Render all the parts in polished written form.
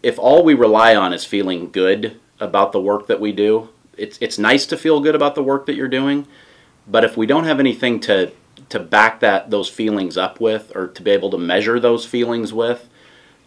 if all we rely on is feeling good about the work that we do, it's nice to feel good about the work that you're doing, but if we don't have anything to back those feelings up with, or to be able to measure those feelings with,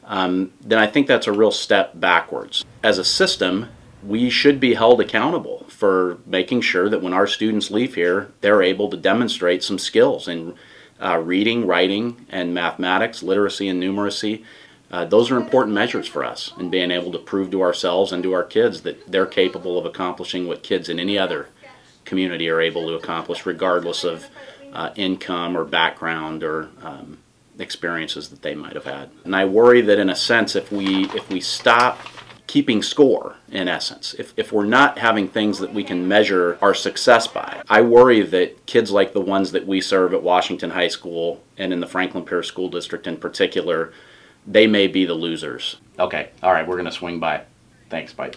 then I think that's a real step backwards. As a system, we should be held accountable for making sure that when our students leave here, they're able to demonstrate some skills in reading, writing, and mathematics, literacy and numeracy. Those are important measures for us in being able to prove to ourselves and to our kids that they're capable of accomplishing what kids in any other community are able to accomplish, regardless of income or background or experiences that they might have had. And I worry that in a sense, if we stop keeping score, in essence, if we're not having things that we can measure our success by, I worry that kids like the ones that we serve at Washington High School and in the Franklin Pierce School District in particular, they may be the losers. Okay, all right, we're going to swing by. Thanks, bye.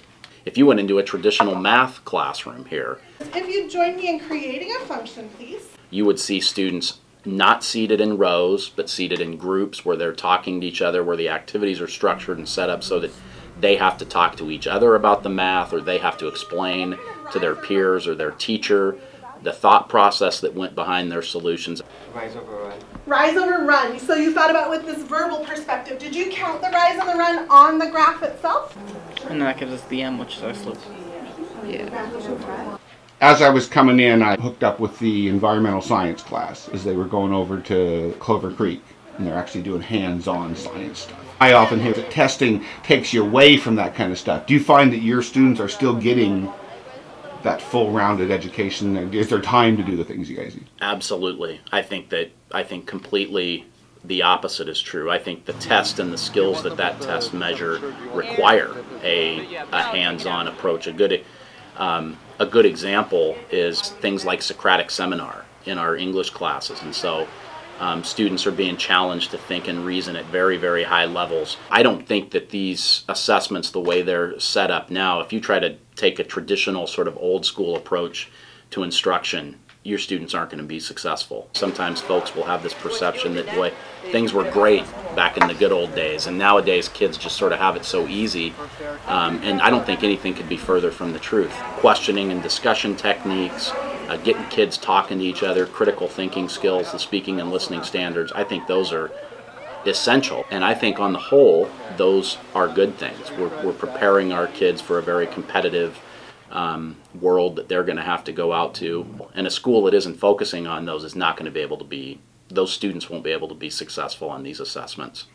If you went into a traditional math classroom here, if you join me in creating a function, please, you would see students not seated in rows, but seated in groups where they're talking to each other, where the activities are structured and set up so that they have to talk to each other about the math, or they have to explain to their peers or their teacher the thought process that went behind their solutions. Rise over run. Rise over run. So you thought about with this verbal perspective. Did you count the rise and the run on the graph itself? And that gives us the M, which is our slope. Yeah. As I was coming in, I hooked up with the environmental science class as they were going over to Clover Creek, and they're actually doing hands-on science stuff. I often hear that testing takes you away from that kind of stuff. Do you find that your students are still getting that full-rounded education? Is there time to do the things you guys need? Absolutely. I think completely the opposite is true. I think the test and the skills that test measure require a hands-on approach. A good example is things like Socratic seminar in our English classes, and so students are being challenged to think and reason at very, very high levels. I don't think that these assessments, the way they're set up now, if you try to take a traditional sort of old school approach to instruction, your students aren't going to be successful. Sometimes folks will have this perception that, boy, things were great back in the good old days, and nowadays kids just sort of have it so easy, and I don't think anything could be further from the truth. Questioning and discussion techniques, getting kids talking to each other, critical thinking skills, the speaking and listening standards, I think those are essential, and I think on the whole those are good things. We're preparing our kids for a very competitive world that they're going to have to go out to, and a school that isn't focusing on those is not going to be able to be, those students won't be able to be successful on these assessments.